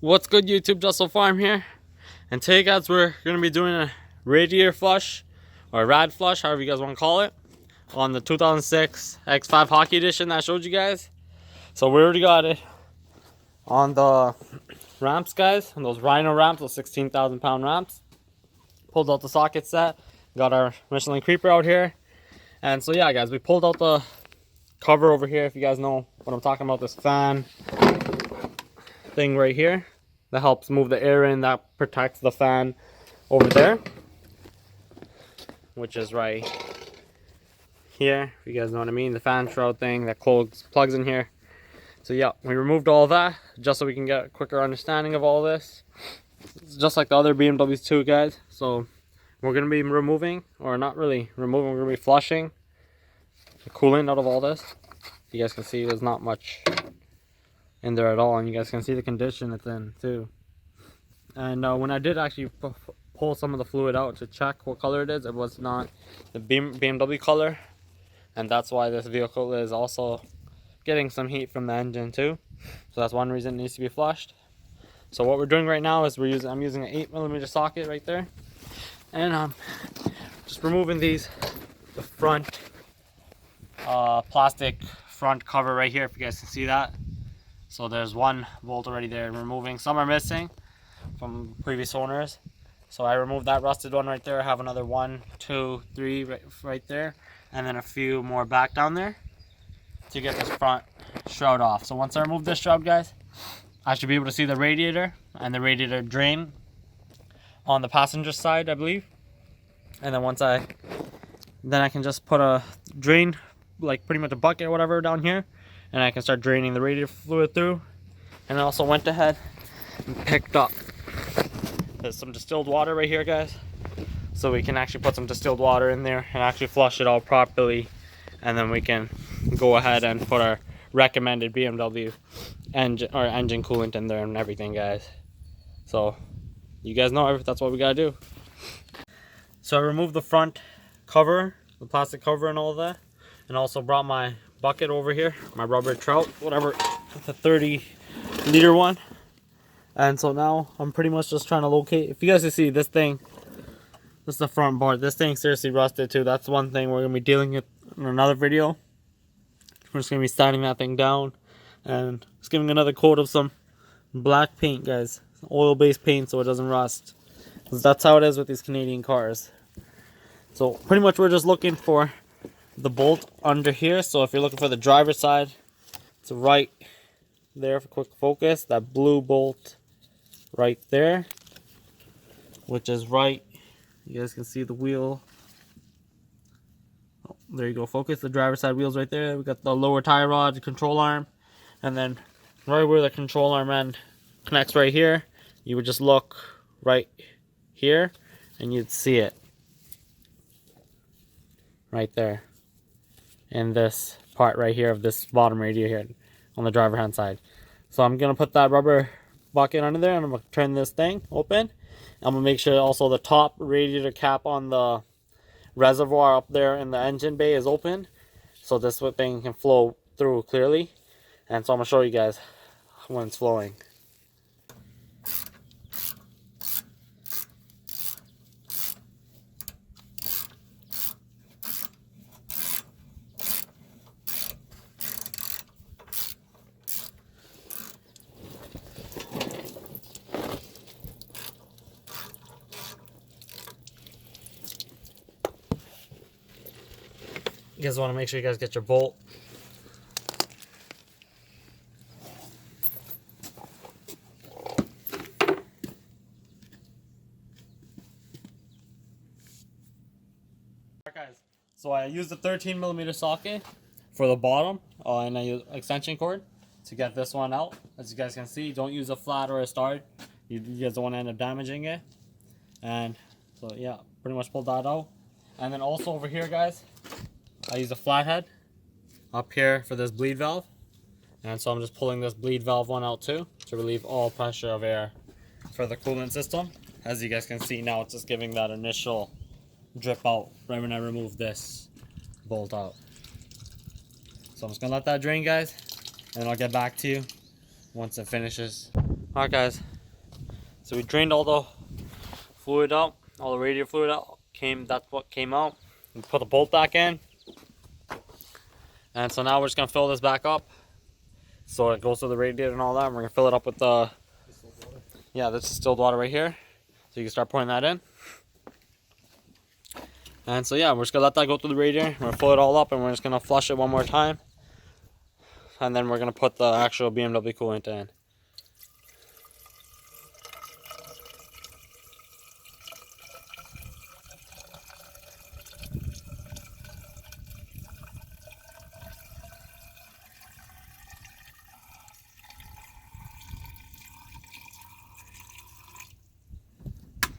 What's good, YouTube? Justle Farm here, and today, guys, we're gonna be doing a radiator flush or rad flush, however you guys want to call it, on the 2006 X5 Hockey Edition that I showed you guys. So we already got it on the ramps, guys, on those Rhino ramps, those 16,000-pound ramps. Pulled out the socket set, got our Michelin creeper out here, and so yeah, guys, we pulled out the cover over here. If you guys know what I'm talking about, this fan thing right here that helps move the air in, that protects the fan over there, which is right here, if you guys know what I mean, the fan shroud thing that plugs in here. So yeah, we removed all that just so we can get a quicker understanding of all this. It's just like the other BMWs too, guys. So we're going to be removing, or not really removing, we're going to be flushing the coolant out of all this. You guys can see there's not much in there at all, and you guys can see the condition it's in too. And when I did actually pull some of the fluid out to check what color it is, it was not the BMW color, and that's why this vehicle is also getting some heat from the engine too. So that's one reason it needs to be flushed. So what we're doing right now is I'm using an 8mm socket right there, and I'm just removing the front plastic front cover right here, if you guys can see that. So there's one bolt already there removing. Some are missing from previous owners. So I removed that rusted one right there. I have another 1, 2, 3 right there. And then a few more back down there to get this front shroud off. So once I remove this shroud, guys, I should be able to see the radiator and the radiator drain on the passenger side, I believe. And then then I can just put a drain, like pretty much a bucket or whatever down here, and I can start draining the radiator fluid through. And I also went ahead and picked up some distilled water right here, guys, so we can actually put some distilled water in there and actually flush it all properly, and then we can go ahead and put our recommended BMW engine coolant in there and everything, guys. So you guys know that's what we gotta do. So I removed the front cover, the plastic cover and all that, and also brought my bucket over here, my rubber trout, whatever, the 30-liter one. And so now I'm pretty much just trying to locate. If you guys can see this thing, this is the front board. This thing seriously rusted too. That's one thing we're gonna be dealing with in another video. We're just gonna be sanding that thing down and just giving another coat of some black paint, guys, oil-based paint, so it doesn't rust. That's how it is with these Canadian cars. So pretty much we're just looking for the bolt under here. So if you're looking for the driver's side, it's right there for quick focus, that blue bolt right there, which is right, you guys can see the wheel. Oh, there you go, focus. The driver's side wheel's right there. We got the lower tie rod, the control arm, and then right where the control arm end connects right here, you would just look right here and you'd see it right there in this part right here of this bottom radiator here on the driver hand side. So I'm gonna put that rubber bucket under there, and I'm gonna turn this thing open. I'm gonna make sure also the top radiator cap on the reservoir up there in the engine bay is open, so this thing can flow through clearly. And so I'm gonna show you guys when it's flowing. You guys want to make sure you guys get your bolt. Alright, guys, so I used a 13mm socket for the bottom, and I used extension cord to get this one out. As you guys can see, don't use a flat or a star. You guys don't want to end up damaging it. And so yeah, pretty much pulled that out. And then also over here, guys, I use a flathead up here for this bleed valve, and so I'm just pulling this bleed valve one out too to relieve all pressure of air for the coolant system. As you guys can see now, it's just giving that initial drip out right when I remove this bolt out. So I'm just gonna let that drain, guys, and I'll get back to you once it finishes. Alright guys, so we drained all the fluid out, all the radiator fluid out. That's what came out. We put the bolt back in. And so now we're just gonna fill this back up. So it goes to the radiator and all that. And we're gonna fill it up with the this is distilled water right here. So you can start pouring that in. And so yeah, we're just gonna let that go through the radiator. We're gonna fill it all up and we're just gonna flush it one more time. And then we're gonna put the actual BMW coolant in.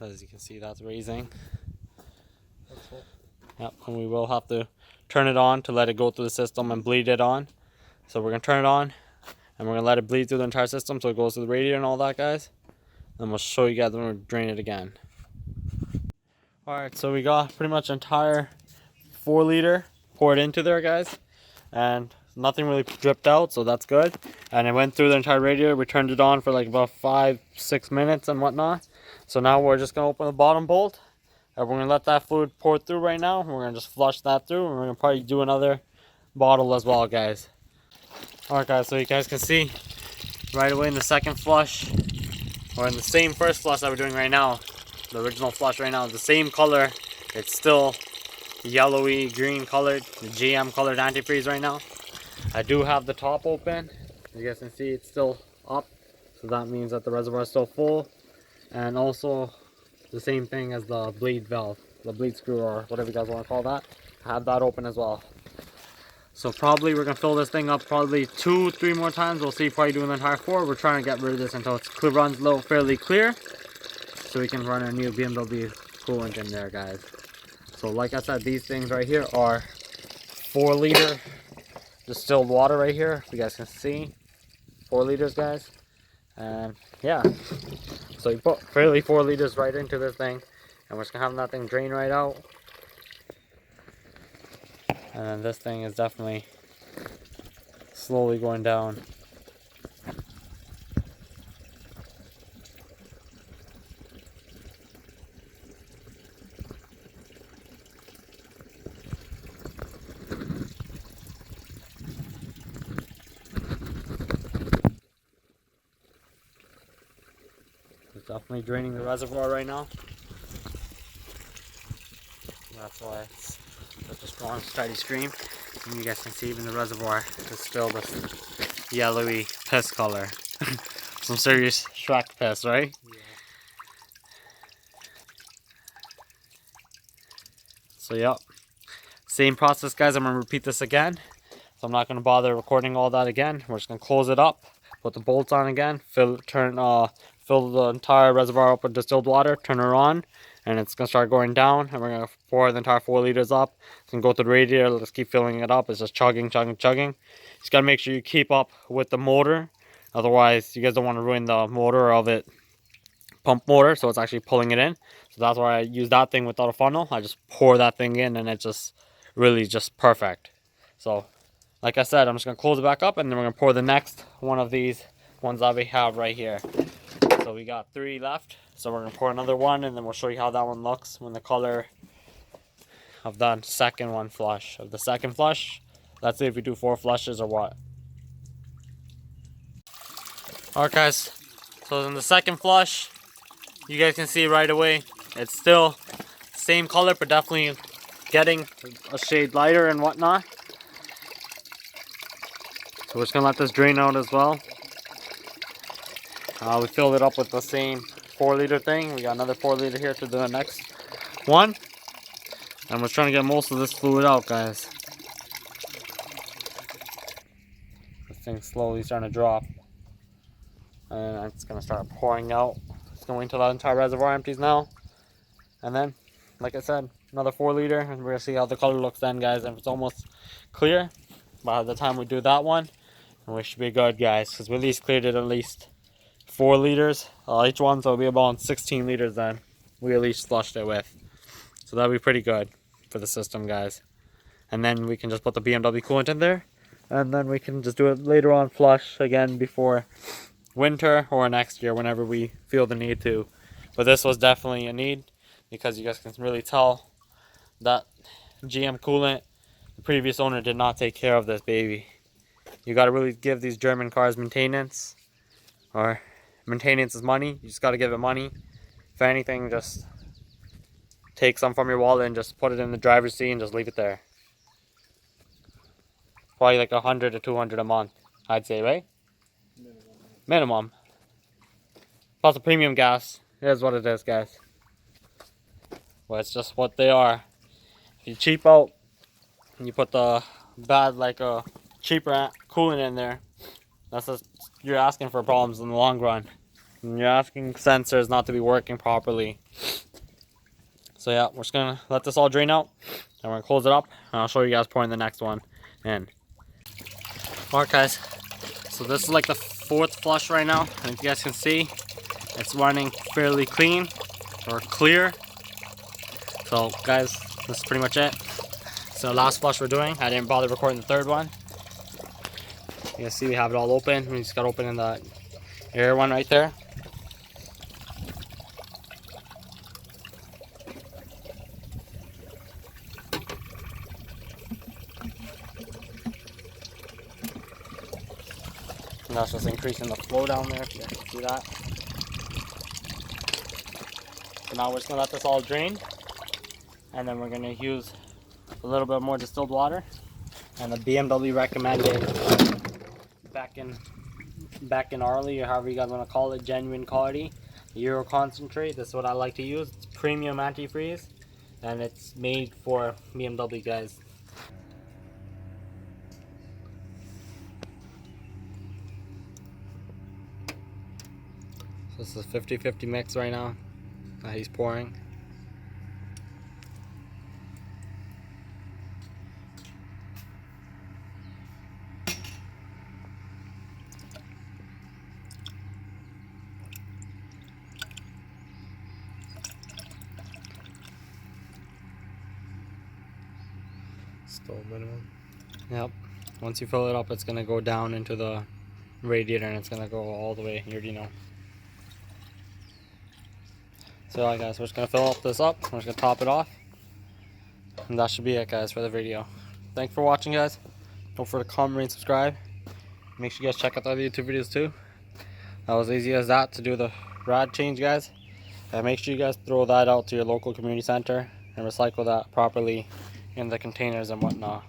As you can see, that's raising. Yep, and we will have to turn it on to let it go through the system and bleed it on. So we're gonna turn it on and we're gonna let it bleed through the entire system so it goes to the radiator and all that, guys. Then we'll show you guys when we drain it again. Alright, so we got pretty much entire 4 liter poured into there, guys. And nothing really dripped out, so that's good. And it went through the entire radiator. We turned it on for like about 5-6 minutes and whatnot. So now we're just gonna open the bottom bolt and we're gonna let that fluid pour through right now. We're gonna just flush that through and we're gonna probably do another bottle as well, guys. Alright guys, so you guys can see right away in the second flush, or in the same first flush that we're doing right now, the original flush right now, the same color. It's still yellowy green colored, the GM colored antifreeze right now. I do have the top open. As you guys can see, it's still up, so that means that the reservoir is still full. And also the same thing as the bleed valve, the bleed screw, or whatever you guys want to call that. I have that open as well. So probably we're gonna fill this thing up probably 2-3 more times. We'll see, probably doing the entire 4. We're trying to get rid of this until it runs fairly clear, so we can run a new BMW coolant in there, guys. So like I said, these things right here are 4 liter distilled water right here. If you guys can see, 4 liters, guys. And yeah, so you put fairly 4 liters right into this thing, and we're just gonna have that thing drain right out. And then this thing is definitely slowly going down. It's definitely draining the reservoir right now. That's why it's such a strong, steady stream. And you guys can see even the reservoir is still this yellowy piss color. Some serious Shrek piss, right? Yeah. So yep, same process, guys. I'm gonna repeat this again. So I'm not gonna bother recording all that again. We're just gonna close it up, put the bolts on again, fill the entire reservoir up with distilled water, turn it on, and it's gonna start going down, and we're gonna pour the entire 4 liters up. It's gonna go to the radiator. Let's keep filling it up. It's just chugging, chugging, chugging. You just gotta make sure you keep up with the motor, otherwise you guys don't want to ruin the motor of it, pump motor, so it's actually pulling it in. So that's why I use that thing without a funnel. I just pour that thing in and it just really just perfect. So like I said, I'm just gonna close it back up and then we're gonna pour the next one of these ones that we have right here. So we got 3 left, so we're gonna pour another one and then we'll show you how that one looks when the color of the second one flush. Of the second flush, let's see if we do 4 flushes or what. Alright guys, so in the second flush, you guys can see right away, it's still same color, but definitely getting a shade lighter and whatnot. So we're just gonna let this drain out as well. We filled it up with the same 4 liter thing. We got another 4 liter here to do the next one. And we're trying to get most of this fluid out, guys. This thing's slowly starting to drop. And it's gonna start pouring out. It's going until that entire reservoir empties now. And then, like I said, another 4 liter, and we're gonna see how the color looks then, guys. And if it's almost clear by the time we do that one, and we should be good, guys, because we at least cleared it at least 4 liters each one, so it'll be about 16 liters then we at least flushed it with. So that'll be pretty good for the system, guys. And then we can just put the BMW coolant in there, and then we can just do it later on flush again before winter or next year whenever we feel the need to. But this was definitely a need because you guys can really tell that GM Coolant, the previous owner, did not take care of this baby. You got to really give these German cars maintenance, or maintenance is money. You just got to give it money. If anything, just take some from your wallet and just put it in the driver's seat and just leave it there. Probably like 100 to 200 a month, I'd say, right? Minimum. Plus the premium gas. It is what it is, guys. Well, it's just what they are. If you cheap out and you put the bad, like a cheaper coolant in there, that's just, you're asking for problems in the long run. And you're asking sensors not to be working properly. So yeah, we're just gonna let this all drain out and we're gonna close it up, and I'll show you guys pouring the next one in. Alright guys, so this is like the 4th flush right now, and if you guys can see, it's running fairly clean or clear. So guys, this is pretty much it. So last flush we're doing, I didn't bother recording the 3rd one. You can see we have it all open. We just got open in the air one right there. And that's just increasing the flow down there, if you guys can see that. So now we're just gonna let this all drain, and then we're gonna use a little bit more distilled water and the BMW recommended back in Arley, or however you guys want to call it, genuine quality Euro concentrate. This is what I like to use. It's premium antifreeze, and it's made for BMW, guys. So this is a 50-50 mix right now that he's pouring. Still minimum. Yep. Once you fill it up, it's gonna go down into the radiator, and it's gonna go all the way. You already know. So yeah, guys, we're just gonna fill this up. We're just gonna top it off, and that should be it, guys, for the video. Thanks for watching, guys. Don't forget to comment, rate, subscribe. Make sure you guys check out the other YouTube videos too. That was easy as that to do the rad change, guys. And make sure you guys throw that out to your local community center and recycle that properly in the containers and whatnot.